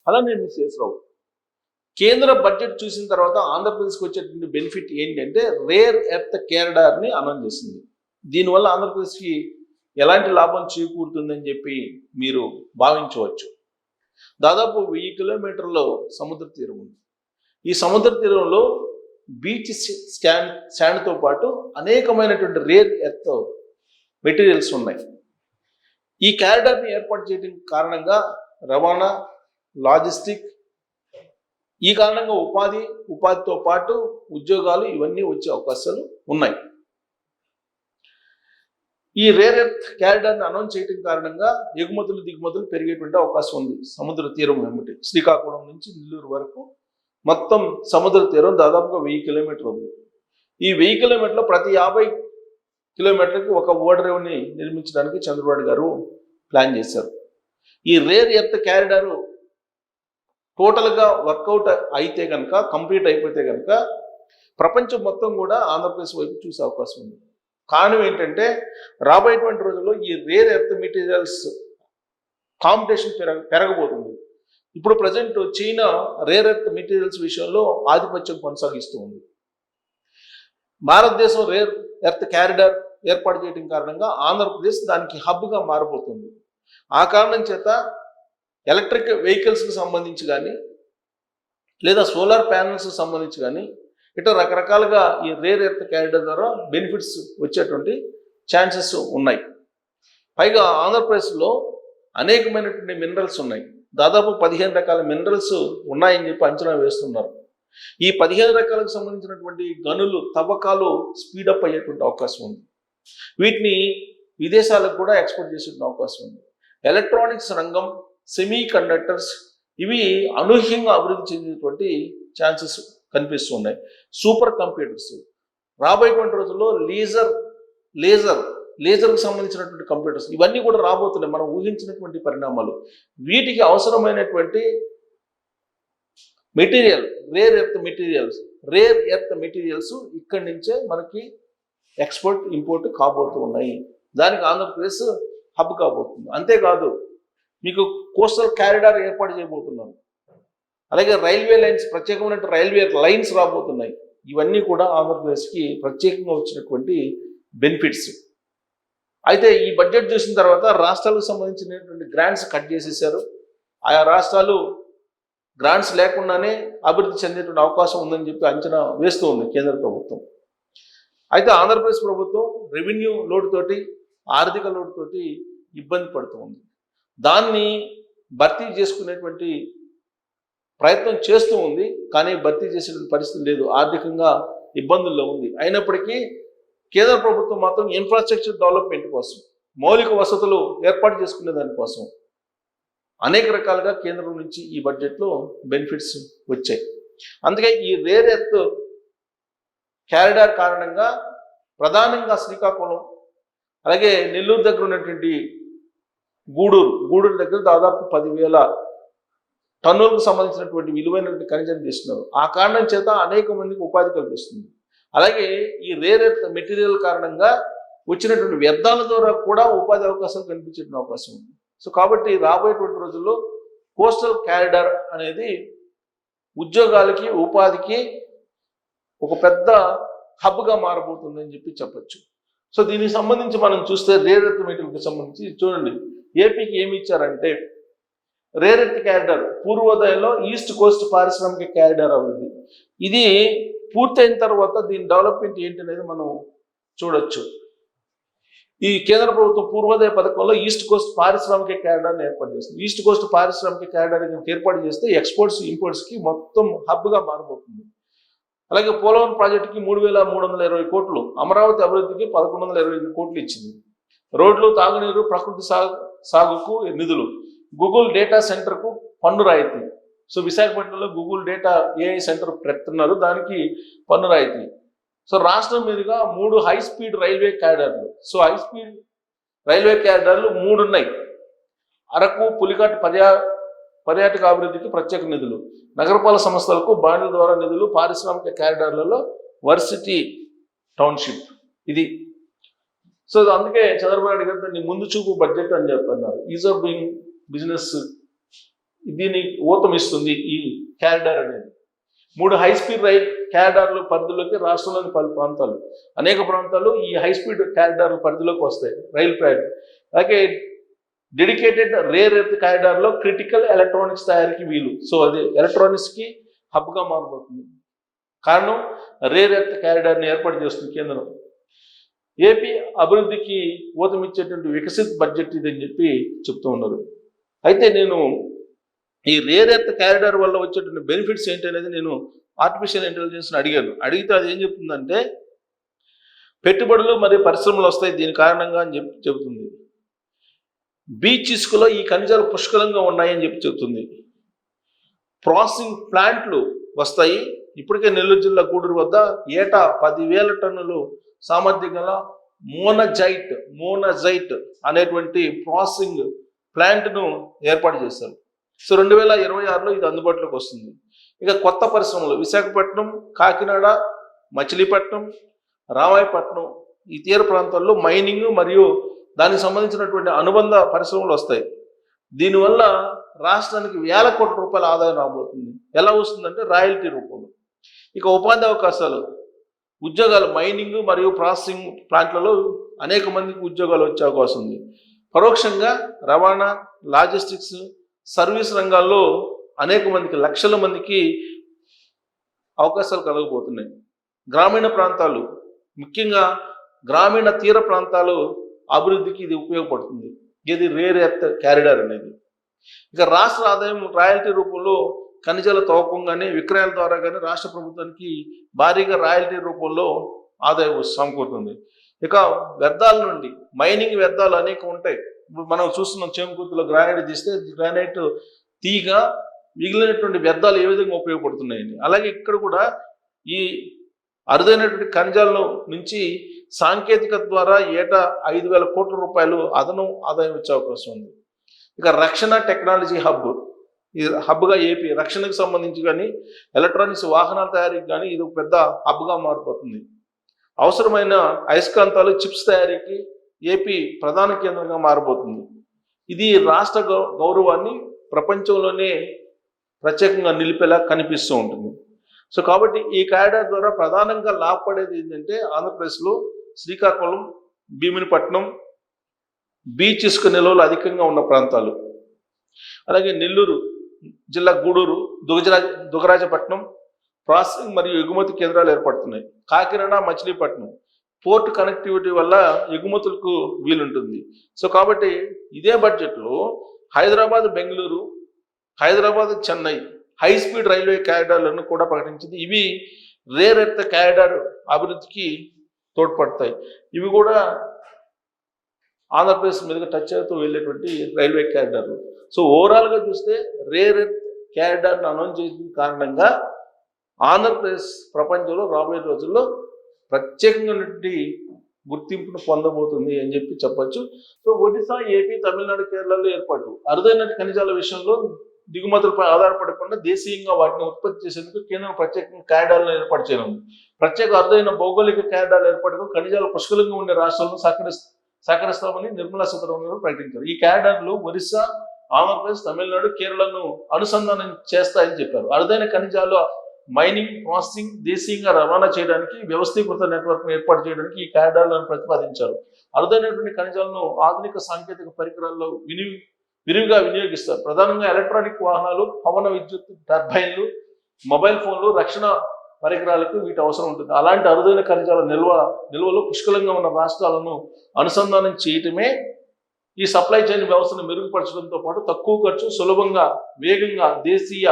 అలానే శేషరావు కేంద్ర బడ్జెట్ చూసిన తర్వాత ఆంధ్రప్రదేశ్కి వచ్చేటువంటి బెనిఫిట్ ఏంటంటే రేర్ ఎర్త్ కారిడార్ని అనౌన్స్ చేసింది. దీనివల్ల ఆంధ్రప్రదేశ్కి ఎలాంటి లాభం చేకూరుతుందని చెప్పి మీరు భావించవచ్చు. దాదాపు 1000 కిలోమీటర్ల సముద్ర తీరం ఉంది. ఈ సముద్ర తీరంలో బీచ్ శాండ్తో పాటు అనేకమైనటువంటి రేర్ ఎర్త్ మెటీరియల్స్ ఉన్నాయి. ఈ కారిడార్ని ఏర్పాటు చేయడం కారణంగా రవాణా, లాజిస్టిక్, ఈ కారణంగా ఉపాధితో పాటు ఉద్యోగాలు ఇవన్నీ వచ్చే అవకాశాలు ఉన్నాయి. ఈ రేర్ ఎర్త్ కారిడార్ని అనౌన్స్ చేయడం కారణంగా ఎగుమతులు దిగుమతులు పెరిగేటువంటి అవకాశం ఉంది. సముద్ర తీరం ఏమిటి శ్రీకాకుళం నుంచి నెల్లూరు వరకు మొత్తం సముద్ర తీరం దాదాపుగా 1000 కిలోమీటర్లు ఉంది. ఈ 1000 కిలోమీటర్లు ప్రతి 50 కిలోమీటర్లకి ఒక ఓడరేవుని నిర్మించడానికి చంద్రబాబు గారు ప్లాన్ చేశారు. ఈ రేర్ ఎర్త్ కారిడారు టోటల్గా వర్కౌట్ అయితే కనుక, కంప్లీట్ అయిపోతే కనుక ప్రపంచం మొత్తం కూడా ఆంధ్రప్రదేశ్ వైపు చూసే అవకాశం ఉంది. కారణం ఏంటంటే రాబోయేటువంటి రోజుల్లో ఈ రేర్ ఎర్త్ మెటీరియల్స్ కాంపిటీషన్ పెరగబోతుంది. ఇప్పుడు present China rare earth materials విషయంలో ఆధిపత్యం కొనసాగిస్తూ ఉంది. భారతదేశం రేర్ ఎర్త్ కారిడార్ ఏర్పాటు చేయడం కారణంగా ఆంధ్రప్రదేశ్ దానికి హబ్గా మారబోతుంది. ఆ కారణం చేత ఎలక్ట్రిక్ వెహికల్స్కి సంబంధించి కానీ లేదా సోలార్ ప్యానల్స్కి సంబంధించి కానీ ఇట్లా రకరకాలుగా ఈ రేర్ ఎర్త్ కారిడార్ ద్వారా బెనిఫిట్స్ వచ్చేటువంటి ఛాన్సెస్ ఉన్నాయి. పైగా ఆంధ్రప్రదేశ్లో అనేకమైనటువంటి మినరల్స్ ఉన్నాయి. దాదాపు 15 రకాల మినరల్స్ ఉన్నాయని చెప్పి అంచనా వేస్తున్నారు. ఈ 15 రకాలకు సంబంధించినటువంటి గనులు తవ్వకాలు స్పీడప్ అయ్యేటువంటి అవకాశం ఉంది. వీటిని విదేశాలకు కూడా ఎక్స్పోర్ట్ చేసే అవకాశం ఉంది. ఎలక్ట్రానిక్స్ రంగం, సెమీ కండక్టర్స్ ఇవి అనూహ్యంగా అభివృద్ధి చెందేటువంటి ఛాన్సెస్ కనిపిస్తూ ఉన్నాయి. సూపర్ కంప్యూటర్స్ రాబోయేటువంటి రోజుల్లో లేజర్కి సంబంధించినటువంటి కంప్యూటర్స్ ఇవన్నీ కూడా రాబోతున్నాయి. మనం ఊహించినటువంటి పరిణామాలు. వీటికి అవసరమైనటువంటి మెటీరియల్ రేర్ ఎర్త్ మెటీరియల్స్ ఇక్కడి నుంచే మనకి ఎక్స్పోర్ట్ ఇంపోర్ట్ కాబోతూ ఉన్నాయి. దానికి ఆంధ్రప్రదేశ్ హబ్ కాబోతుంది. అంతేకాదు మీకు కోస్టల్ కారిడార్ ఏర్పాటు చేయబోతున్నాం. అలాగే రైల్వే లైన్స్, ప్రత్యేకమైన రైల్వే లైన్స్ రాబోతున్నాయి. ఇవన్నీ కూడా ఆంధ్రప్రదేశ్కి ప్రత్యేకంగా వచ్చినటువంటి బెనిఫిట్స్. అయితే ఈ బడ్జెట్ చూసిన తర్వాత రాష్ట్రాలకు సంబంధించినటువంటి గ్రాంట్స్ కట్ చేసేసారు. ఆయా రాష్ట్రాలు గ్రాంట్స్ లేకుండానే అభివృద్ధి చెందేటువంటి అవకాశం ఉందని చెప్పి అంచనా వేస్తూ ఉంది కేంద్ర ప్రభుత్వం. అయితే ఆంధ్రప్రదేశ్ ప్రభుత్వం రెవెన్యూ లోటుతోటి, ఆర్థిక లోటుతోటి ఇబ్బంది పడుతూ ఉంది. దాన్ని భర్తీ చేసుకునేటువంటి ప్రయత్నం చేస్తూ ఉంది. కానీ భర్తీ చేసేటువంటి పరిస్థితి లేదు. ఆర్థికంగా ఇబ్బందుల్లో ఉంది. అయినప్పటికీ కేంద్ర ప్రభుత్వం మాత్రం ఇన్ఫ్రాస్ట్రక్చర్ డెవలప్మెంట్ కోసం, మౌలిక వసతులు ఏర్పాటు చేసుకునే దానికోసం అనేక రకాలుగా కేంద్రం నుంచి ఈ బడ్జెట్లో బెనిఫిట్స్ వచ్చాయి. అందుకే ఈ రేర్ ఎర్త్ కారిడార్ కారణంగా ప్రధానంగా శ్రీకాకుళం, అలాగే నెల్లూరు దగ్గర ఉన్నటువంటి గూడూరు దగ్గర దాదాపు 10,000 టన్నులకు సంబంధించినటువంటి విలువైనటువంటి ఖనిజాన్ని తీస్తున్నారు. ఆ కారణం చేత అనేక మందికి ఉపాధి కల్పిస్తుంది. అలాగే ఈ రేర్ ఎర్త్ మెటీరియల్ కారణంగా వచ్చినటువంటి వ్యర్థాల ద్వారా కూడా ఉపాధి అవకాశాలు కనిపించే అవకాశం ఉంది. సో కాబట్టి రాబోయేటువంటి రోజుల్లో కోస్టల్ కారిడార్ అనేది ఉద్యోగాలకి, ఉపాధికి ఒక పెద్ద హబ్గా మారబోతుందని చెప్పచ్చు. సో దీనికి సంబంధించి మనం చూస్తే రేర్ ఎర్త్ మెటీరియల్కి సంబంధించి చూడండి, ఏపీకి ఏమి ఇచ్చారంటే రేర్ ఎర్త్ కారిడార్ పూర్వోదయంలో ఈస్ట్ కోస్ట్ పారిశ్రామిక కారిడార్ అభివృద్ధి. ఇది పూర్తయిన తర్వాత దీని డెవలప్మెంట్ ఏంటి అనేది మనం చూడొచ్చు. ఈ కేంద్ర ప్రభుత్వం పూర్వోదయ పథకంలో ఈస్ట్ కోస్ట్ పారిశ్రామిక కారిడార్ని ఏర్పాటు చేస్తుంది. ఈస్ట్ కోస్ట్ పారిశ్రామిక కారిడార్ ఏర్పాటు చేస్తే ఎక్స్పోర్ట్స్ ఇంపోర్ట్స్కి మొత్తం హబ్గా మారిపోతుంది. అలాగే పోలవరం ప్రాజెక్టుకి 3,320 కోట్లు, అమరావతి అభివృద్ధికి 1,125 కోట్లు ఇచ్చింది. రోడ్లు, తాగునీరు, ప్రకృతి సాగుకు నిధులు, గూగుల్ డేటా సెంటర్కు పన్ను రాయితీ. సో విశాఖపట్నంలో గూగుల్ డేటా ఏఐ సెంటర్ పెడుతున్నారు, దానికి పన్ను రాయితీ. సో రాష్ట్రం మీదుగా 3 హై స్పీడ్ రైల్వే కారిడార్లు. సో హై స్పీడ్ రైల్వే కారిడార్లు 3 ఉన్నాయి. అరకు, పులికాట్ పర్యాటక అభివృద్ధికి ప్రత్యేక నిధులు, నగరపాలక సంస్థలకు బాండ్ల ద్వారా నిధులు, పారిశ్రామిక కారిడార్లలో వర్సిటీ టౌన్షిప్. ఇది సో అందుకే చంద్రబాబు నాయుడు గారు దాన్ని ముందు చూపు బడ్జెట్ అని చెప్తున్నారు. ఈజ్ ఆఫ్ డూయింగ్ బిజినెస్ దీన్ని ఊతమిస్తుంది ఈ క్యారిడార్ అనేది. 3 హై స్పీడ్ రైల్ క్యారిడార్ల పరిధిలోకి రాష్ట్రంలోని పలు ప్రాంతాలు, అనేక ప్రాంతాలు ఈ హై స్పీడ్ క్యారిడార్ల పరిధిలోకి వస్తాయి రైలు ప్రయాణం. అలాగే డెడికేటెడ్ రేర్ ఎర్త్ క్యారిడార్లో క్రిటికల్ ఎలక్ట్రానిక్స్ తయారీకి వీలు. సో అది ఎలక్ట్రానిక్స్కి హబ్గా మారబోతుంది. కారణం రేర్ ఎర్త్ క్యారిడార్ని ఏర్పాటు చేస్తుంది కేంద్రం. ఏపీ అభివృద్ధికి ఊతమిచ్చేటువంటి వికసిత్ బడ్జెట్ ఇదని చెప్పి చెప్తూ ఉన్నారు. అయితే నేను ఈ రేర్ ఎర్త్ క్యారిడార్ వల్ల వచ్చేటువంటి బెనిఫిట్స్ ఏంటి అనేది నేను ఆర్టిఫిషియల్ ఇంటెలిజెన్స్ని అడిగాను. అడిగితే అది ఏం చెప్తుందంటే పెట్టుబడులు మరియు పరిశ్రమలు వస్తాయి దీని కారణంగా అని చెబుతుంది. బీచ్ ఇసుకలో ఈ ఖనిజాలు పుష్కలంగా ఉన్నాయని చెప్పి చెబుతుంది. ప్రాసెసింగ్ ప్లాంట్లు వస్తాయి. ఇప్పటికే నెల్లూరు జిల్లా గూడూరు వద్ద ఏటా 10,000 టన్నులు సామర్థ్యం గల మోనజైట్ అనేటువంటి ప్రాసెసింగ్ ప్లాంట్ను ఏర్పాటు చేశారు. సో 2026లో ఇది అందుబాటులోకి వస్తుంది. ఇక కొత్త పరిశ్రమలు విశాఖపట్నం, కాకినాడ, మచిలీపట్నం, రామాయపట్నం ఈ తీర ప్రాంతాల్లో మైనింగ్ మరియు దానికి సంబంధించినటువంటి అనుబంధ పరిశ్రమలు వస్తాయి. దీనివల్ల రాష్ట్రానికి వేల కోట్ల రూపాయల ఆదాయం రాబోతుంది. ఎలా వస్తుందంటే రాయల్టీ రూపంలో. ఇక ఉపాధి అవకాశాలు, ఉద్యోగాలు, మైనింగ్ మరియు ప్రాసెసింగ్ ప్లాంట్లలో అనేక మందికి ఉద్యోగాలు వచ్చే అవకాశం ఉంది. పరోక్షంగా రవాణా, లాజిస్టిక్స్, సర్వీస్ రంగాల్లో అనేక మందికి, లక్షల మందికి అవకాశాలు కలగబోతున్నాయి. గ్రామీణ ప్రాంతాలు, ముఖ్యంగా గ్రామీణ తీర ప్రాంతాలు అభివృద్ధికి ఇది ఉపయోగపడుతుంది. ఇది రేర్ ఎర్త్ క్యారిడార్ అనేది. ఇక రాష్ట్ర ఆదాయం రాయల్టీ రూపంలో ఖనిజాల తవ్వకం కానీ విక్రయాల ద్వారా కానీ రాష్ట్ర ప్రభుత్వానికి భారీగా రాయల్టీ రూపంలో ఆదాయం సమకూరుతుంది. ఇక వ్యర్థాల నుండి, మైనింగ్ వ్యర్థాలు అనేక ఉంటాయి. ఇప్పుడు మనం చూస్తున్నాం చేమకుర్తిలో గ్రానైట్ తీస్తే గ్రానైట్ తీగ మిగిలినటువంటి వ్యర్థాలు ఏ విధంగా ఉపయోగపడుతున్నాయని. అలాగే ఇక్కడ కూడా ఈ అరుదైనటువంటి ఖనిజాల నుంచి సాంకేతికత ద్వారా ఏటా 5,000 కోట్ల రూపాయలు అదనం ఆదాయం వచ్చే అవకాశం ఉంది. ఇక రక్షణ టెక్నాలజీ హబ్, ఈ హబ్గా ఏపీ రక్షణకు సంబంధించి కానీ ఎలక్ట్రానిక్స్ వాహనాల తయారీకి కానీ ఇది ఒక పెద్ద హబ్గా మారిపోతుంది. అవసరమైన అయస్కాంతాలు, చిప్స్ తయారీకి ఏపీ ప్రధాన కేంద్రంగా మారబోతుంది. ఇది రాష్ట్ర గౌరవాన్ని ప్రపంచంలోనే ప్రత్యేకంగా నిలిపేలా కనిపిస్తూ ఉంటుంది. సో కాబట్టి ఈ కారిడార్ ద్వారా ప్రధానంగా లాభపడేది ఏంటంటే ఆంధ్రప్రదేశ్లో శ్రీకాకుళం, భీమునిపట్నం బీచ్ ఇసుక నిల్వలు అధికంగా ఉన్న ప్రాంతాలు, అలాగే నెల్లూరు జిల్లా గూడూరు, దుగరాజపట్నం ప్రాసెసింగ్ మరియు ఎగుమతి కేంద్రాలు ఏర్పడుతున్నాయి. కాకినాడ, మచిలీపట్నం పోర్ట్ కనెక్టివిటీ వల్ల ఎగుమతులకు వీలుంటుంది. సో కాబట్టి ఇదే బడ్జెట్లో Hyderabad, Bengaluru, Hyderabad, Chennai high speed railway క్యారిడార్లను కూడా ప్రకటించింది. ఇవి రేర్ ఎర్త్ క్యారిడార్ అభివృద్ధికి తోడ్పడతాయి. ఇవి కూడా ఆంధ్రప్రదేశ్ మీదుగా టచ్ అవుతూ వెళ్ళేటువంటి రైల్వే క్యారిడార్లు. సో ఓవరాల్గా చూస్తే రేర్ ఎర్త్ క్యారిడార్ను అనౌన్స్ చేసిన కారణంగా ఆంధ్రప్రదేశ్ ప్రపంచంలో రాబోయే రోజుల్లో ప్రత్యేకమైనటువంటి గుర్తింపును పొందబోతుంది అని చెప్పి చెప్పచ్చు. సో ఒడిశా, ఏపీ, తమిళనాడు, కేరళలో ఏర్పాటు అరుదైన ఖనిజాల విషయంలో దిగుమతులపై ఆధారపడకుండా దేశీయంగా వాటిని ఉత్పత్తి చేసేందుకు కేంద్రం ప్రత్యేకంగా క్యారిడార్లను ఏర్పాటు చేయనుంది. ప్రత్యేక అరుదైన భౌగోళిక క్యారిడార్ల ఏర్పాటుకు ఖనిజాలు పుష్కలంగా ఉండే రాష్ట్రాలను సహకరిస్తామని నిర్మలా సీతారామన్ ప్రకటించారు. ఈ క్యారిడార్లు ఒరిస్సా, ఆంధ్రప్రదేశ్, తమిళనాడు, కేరళను అనుసంధానం చేస్తాయని చెప్పారు. అరుదైన ఖనిజాలు మైనింగ్, ప్రాసెసింగ్ దేశీయంగా రవాణా చేయడానికి వ్యవస్థీకృత నెట్వర్క్ను ఏర్పాటు చేయడానికి ఈ క్యారిడార్లను ప్రతిపాదించారు. అరుదైనటువంటి ఖనిజాలను ఆధునిక సాంకేతిక పరికరాల్లో విరివిగా వినియోగిస్తారు. ప్రధానంగా ఎలక్ట్రానిక్ వాహనాలు, పవన విద్యుత్ టర్బైన్లు, మొబైల్ ఫోన్లు, రక్షణ పరికరాలకు వీటి అవసరం ఉంటుంది. అలాంటి అరుదైన ఖనిజాల నిల్వలు పుష్కలంగా ఉన్న రాష్ట్రాలను అనుసంధానం చేయటమే ఈ సప్లై చైన్ వ్యవస్థను మెరుగుపరచడంతో పాటు తక్కువ ఖర్చు, సులభంగా, వేగంగా దేశీయ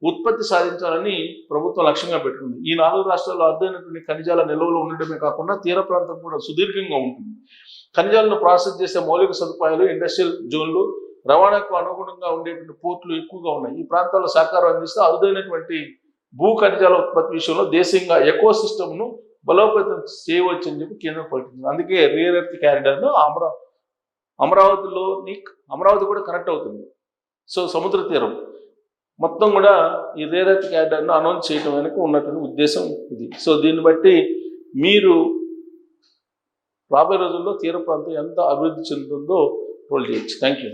ఉత్పత్తి సాధించాలని ప్రభుత్వం లక్ష్యంగా పెట్టుకుంది. ఈ 4 రాష్ట్రాల్లో అరుదైనటువంటి ఖనిజాల నిల్వలు ఉండటమే కాకుండా తీర ప్రాంతం కూడా సుదీర్ఘంగా ఉంటుంది. ఖనిజాలను ప్రాసెస్ చేసే మౌలిక సదుపాయాలు, ఇండస్ట్రియల్ జోన్లు, రవాణాకు అనుగుణంగా ఉండేటువంటి పోర్టులు ఎక్కువగా ఉన్నాయి. ఈ ప్రాంతాల్లో సహకారం అందిస్తే అరుదైనటువంటి భూ ఖనిజాల ఉత్పత్తి విషయంలో దేశీయంగా ఎకో సిస్టమ్ను బలోపేతం చేయవచ్చు అని చెప్పి కేంద్రం ప్రకటించింది. అందుకే రేర్ ఎర్త్ క్యారిడార్ను అమరావతి కూడా కనెక్ట్ అవుతుంది. సో సముద్ర తీరం మొత్తం కూడా ఈ రేర్ ఎర్త్ క్యారిడార్ను అనౌన్స్ చేయడం వెనక ఉన్నటువంటి ఉద్దేశం ఇది. సో దీన్ని బట్టి మీరు రాబోయే రోజుల్లో తీర ప్రాంతం ఎంత అభివృద్ధి చెందుతుందో రోల్ చేయొచ్చు. Thank you.